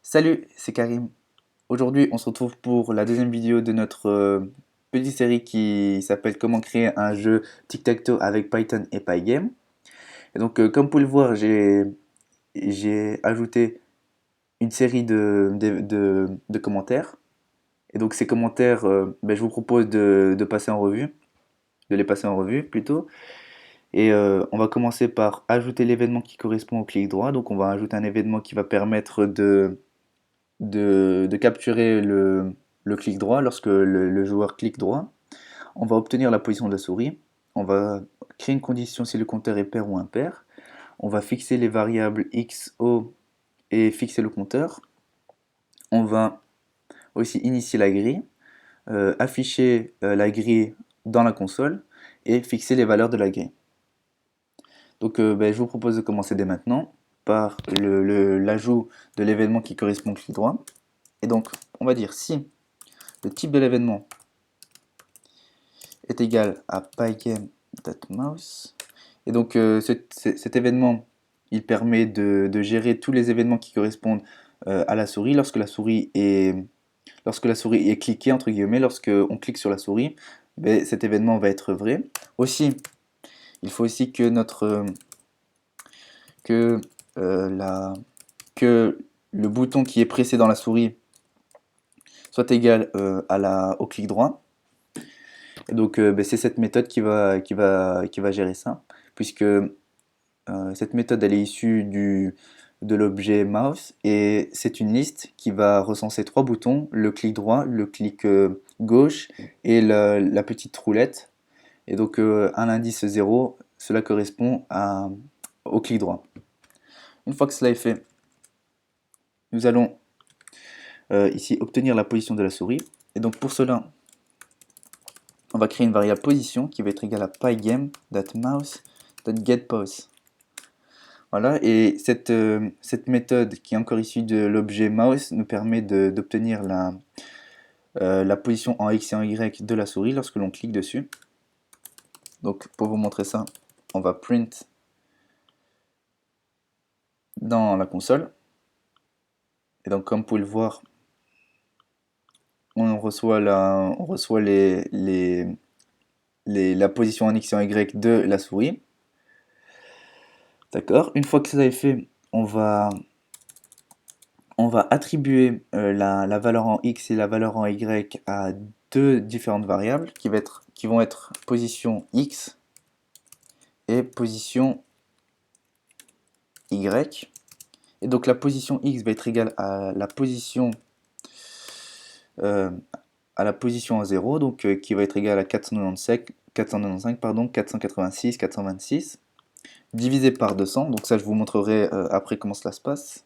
Salut, c'est Karim. Aujourd'hui, on se retrouve pour la deuxième vidéo de notre petite série qui s'appelle Comment créer un jeu tic-tac-toe avec Python et Pygame. Et donc, comme vous pouvez le voir, j'ai ajouté une série de commentaires. Et donc, ces commentaires, je vous propose de passer en revue, de les passer en revue plutôt. Et on va commencer par ajouter l'événement qui correspond au clic droit. Donc, on va ajouter un événement qui va permettre de capturer le clic droit lorsque le joueur clique droit. On va obtenir la position de la souris. On va créer une condition si le compteur est pair ou impair. On va fixer les variables x, o et fixer le compteur. On va aussi initier la grille, afficher la grille dans la console et fixer les valeurs de la grille. Donc je vous propose de commencer dès maintenant par l'ajout de l'événement qui correspond au clic droit. Et donc on va dire si le type de l'événement est égal à pygame.mouse. Et donc cet événement, il permet de gérer tous les événements qui correspondent à la souris. Lorsque la souris est cliquée, entre guillemets, lorsque on clique sur la souris, cet événement va être vrai. Aussi, il faut aussi que que, que le bouton qui est pressé dans la souris soit égal au clic droit. Et donc c'est cette méthode qui va gérer ça, puisque cette méthode elle est issue de l'objet mouse et c'est une liste qui va recenser trois boutons, le clic droit, le clic gauche et la petite roulette. Et donc un indice 0, cela correspond au clic droit. Une fois que cela est fait, nous allons ici obtenir la position de la souris. Et donc pour cela, on va créer une variable position qui va être égale à pygame.mouse.getPose. Voilà, et cette méthode qui est encore issue de l'objet mouse nous permet d'obtenir la position en X et en Y de la souris lorsque l'on clique dessus. Donc pour vous montrer ça, on va print dans la console. Et donc comme vous pouvez le voir, on reçoit la position en X et en Y de la souris. D'accord. Une fois que ça est fait, on va attribuer la valeur en X et la valeur en Y à deux différentes variables qui vont être position X et position Y. Et donc la position X va être égale à la position en 0, donc qui va être égale à 486, 426, divisé par 200. Donc ça je vous montrerai après comment cela se passe.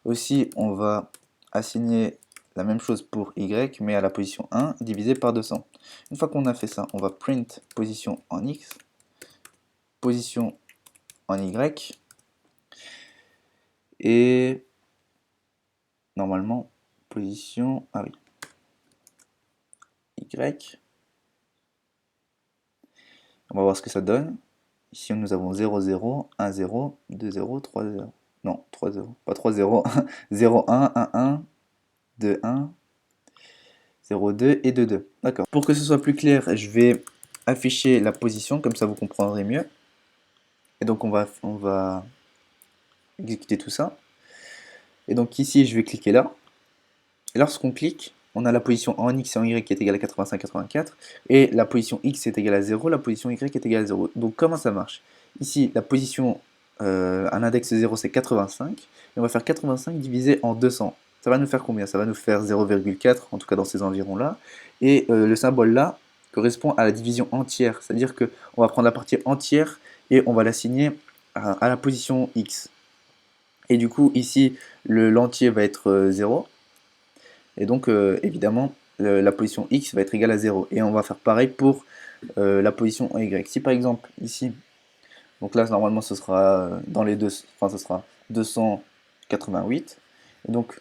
Aussi on va assigner la même chose pour Y, mais à la position 1, divisé par 200. Une fois qu'on a fait ça, on va print position en X, position en Y, et normalement, position, ah oui, Y. On va voir ce que ça donne. Ici, nous avons 0, 0, 1, 0, 2, 0, 3, 0. Non, 3, 0, pas 3, 0. 0, 1, 1, 1, 2, 1, 0, 2 et 2, 2. D'accord. Pour que ce soit plus clair, je vais afficher la position, comme ça vous comprendrez mieux. Et donc on va exécuter tout ça. Et donc ici, je vais cliquer là. Et lorsqu'on clique, on a la position en X et en Y qui est égale à 85, 84. Et la position X est égale à 0, la position Y est égale à 0. Donc comment ça marche? Ici, la position à l'index 0, c'est 85. Et on va faire 85 divisé en 200. Ça va nous faire combien? Ça va nous faire 0,4, en tout cas dans ces environs-là. Et le symbole là correspond à la division entière. C'est-à-dire qu'on va prendre la partie entière et on va l'assigner à la position X. Et du coup, ici, l'entier va être 0. Et donc, évidemment, la position X va être égale à 0. Et on va faire pareil pour la position en Y. Si par exemple, ici, donc là, normalement, ce sera dans les deux, enfin, ce sera 288. Et donc,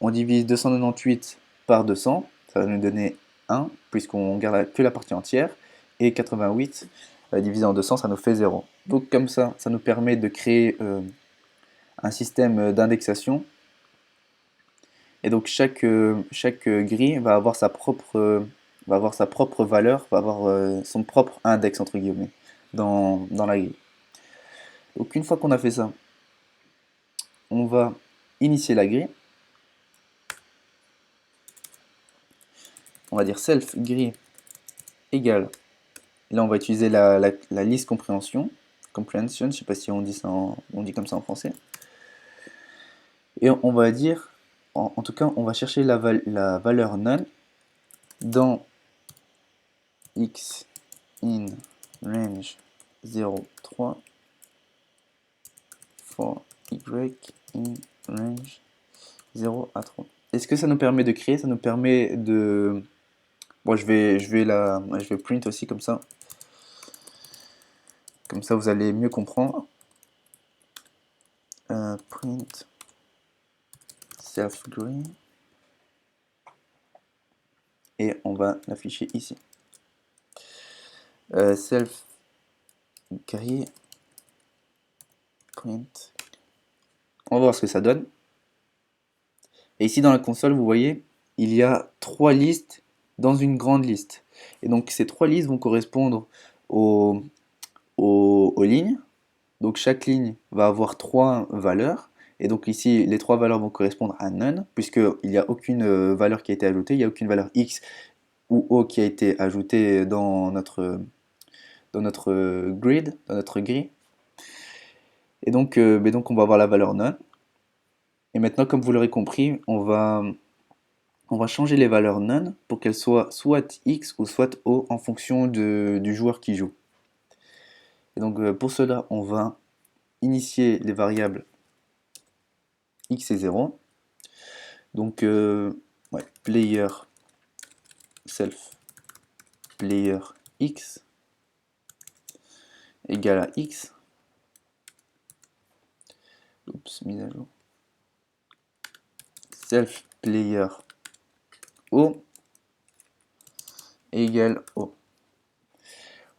on divise 298 par 200, ça va nous donner 1, puisqu'on garde que la partie entière. Et 88 divisé en 200, ça nous fait 0. Donc, comme ça nous permet de créer un système d'indexation Et donc chaque grille va avoir sa propre valeur, va avoir son propre index entre guillemets dans la grille. Donc une fois qu'on a fait ça, on va initier la grille. On va dire self grille égale. Et là on va utiliser la liste comprehension, je sais pas si on dit ça on dit comme ça en français. Et on va dire, en tout cas, on va chercher la valeur none dans x in range 0, 3 for y in range 0 à 3. Est-ce que ça nous permet de créer? Ça nous permet de... Bon, je vais print aussi comme ça. Comme ça, vous allez mieux comprendre. Print self green. Et on va l'afficher ici. Self green print. On va voir ce que ça donne. Et ici dans la console, vous voyez, il y a 3 listes dans une grande liste. Et donc ces 3 listes vont correspondre aux lignes. Donc chaque ligne va avoir 3 valeurs. Et donc ici, les 3 valeurs vont correspondre à none, puisqu'il n'y a aucune valeur qui a été ajoutée, il n'y a aucune valeur x ou o qui a été ajoutée dans notre grid, dans notre grille. Et donc on va avoir la valeur none. Et maintenant, comme vous l'aurez compris, on va changer les valeurs none pour qu'elles soient soit x ou soit o en fonction du joueur qui joue. Et donc pour cela, on va initier les variables x et 0. Donc player self player x égale à x. Oups, mise à jour. Self player o égale o.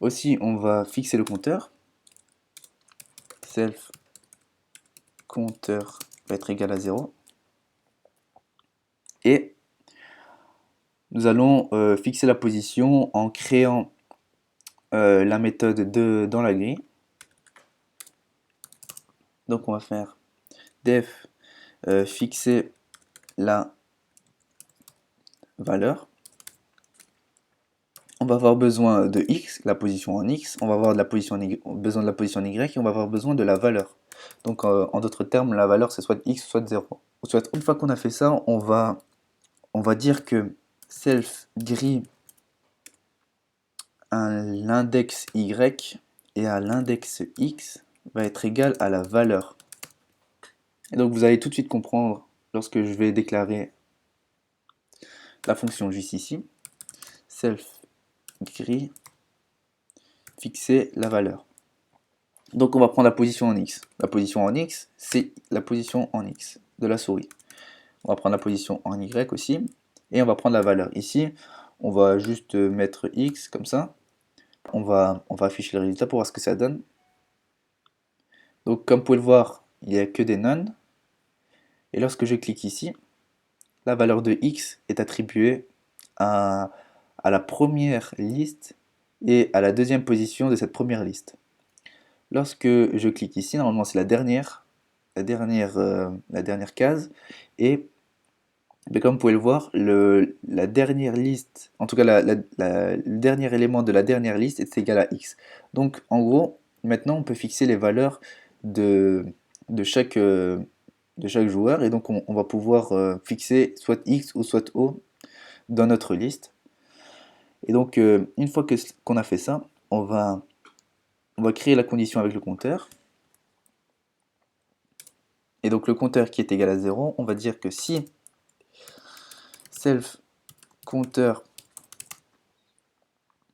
Aussi, on va fixer le compteur. Self compteur va être égal à 0. Et nous allons fixer la position en créant la méthode dans la grille. Donc on va faire def fixer la valeur. On va avoir besoin de x, la position en x, on va avoir besoin de la position en y et on va avoir besoin de la valeur. Donc en d'autres termes, la valeur c'est soit x soit 0. Soit une fois qu'on a fait ça, on va dire que self grille à l'index y et à l'index x va être égal à la valeur. Et donc vous allez tout de suite comprendre lorsque je vais déclarer la fonction juste ici, self grille fixer la valeur. Donc on va prendre la position en x. La position en x, c'est la position en x de la souris. On va prendre la position en y aussi, et on va prendre la valeur. Ici, on va juste mettre x comme ça. On va afficher le résultat pour voir ce que ça donne. Donc comme vous pouvez le voir, il n'y a que des none. Et lorsque je clique ici, la valeur de x est attribuée à la première liste et à la deuxième position de cette première liste. Lorsque je clique ici, normalement c'est la dernière case, et comme vous pouvez le voir, la dernière liste, en tout cas le dernier élément de la dernière liste est égal à x. Donc en gros, maintenant on peut fixer les valeurs de chaque joueur, et donc on va pouvoir fixer soit x ou soit o dans notre liste. Et donc une fois qu'on a fait ça, on va créer la condition avec le compteur. Et donc le compteur qui est égal à 0, on va dire que si self compteur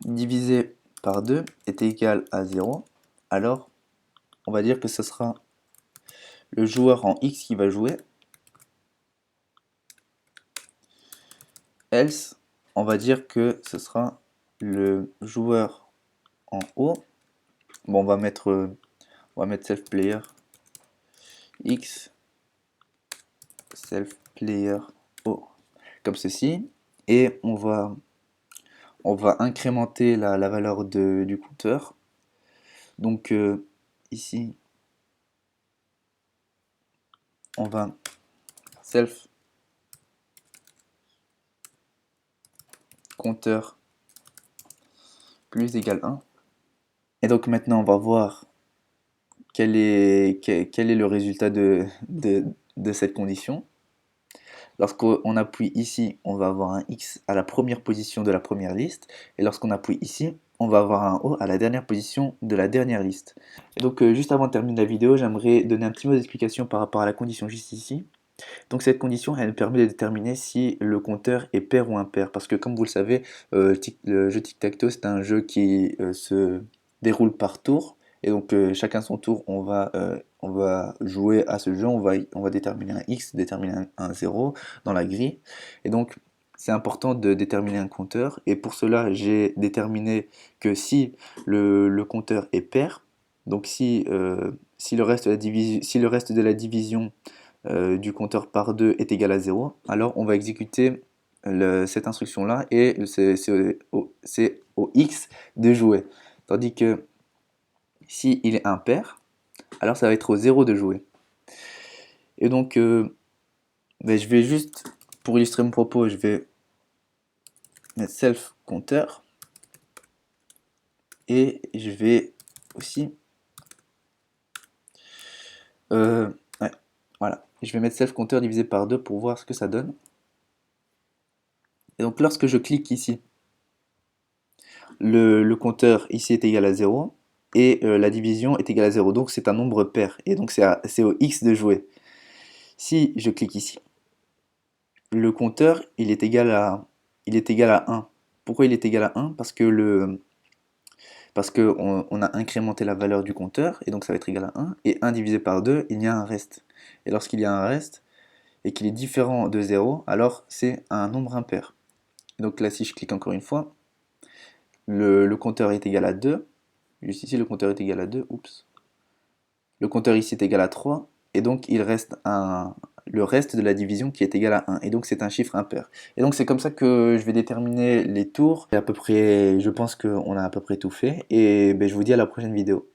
divisé par 2 est égal à 0, alors on va dire que ce sera le joueur en x qui va jouer. Else, on va dire que ce sera le joueur en haut. Bon, on va mettre self player x self player O, comme ceci, et on va incrémenter la valeur du compteur. Donc ici, on va self compteur plus égal 1. Et donc maintenant, on va voir quel est le résultat de cette condition. Lorsqu'on appuie ici, on va avoir un X à la première position de la première liste. Et lorsqu'on appuie ici, on va avoir un O à la dernière position de la dernière liste. Et donc juste avant de terminer la vidéo, j'aimerais donner un petit mot d'explication par rapport à la condition juste ici. Donc cette condition, elle permet de déterminer si le compteur est pair ou impair. Parce que comme vous le savez, le jeu Tic-Tac-Toe, c'est un jeu qui se déroule par tour. Et donc chacun son tour, on va jouer à ce jeu, on va déterminer un X, déterminer un 0 dans la grille. Et donc c'est important de déterminer un compteur. Et pour cela, j'ai déterminé que si le compteur est pair, donc si le reste de la division du compteur par 2 est égal à 0, alors on va exécuter cette instruction-là et c'est au X de jouer. Tandis que si il est impair, alors ça va être au 0 de jouer. Et donc, ben, je vais juste, pour illustrer mon propos, je vais mettre self compteur et je vais aussi, ouais, voilà, je vais mettre self compteur divisé par 2 pour voir ce que ça donne. Et donc lorsque je clique ici, le compteur ici est égal à 0 et la division est égale à 0. Donc c'est un nombre pair et donc c'est au X de jouer. Si je clique ici, le compteur il est égal à 1. Pourquoi il est égal à 1? Parce que on a incrémenté la valeur du compteur et donc ça va être égal à 1 et 1 divisé par 2, il y a un reste. Et lorsqu'il y a un reste et qu'il est différent de 0, alors c'est un nombre impair. Et donc là si je clique encore une fois, le compteur est égal à 2. Juste ici, le compteur est égal à 2. Oups. Le compteur ici est égal à 3. Et donc, il reste le reste de la division qui est égal à 1. Et donc, c'est un chiffre impair. Et donc, c'est comme ça que je vais déterminer les tours. Et à peu près, je pense qu'on a à peu près tout fait. Et ben, je vous dis à la prochaine vidéo.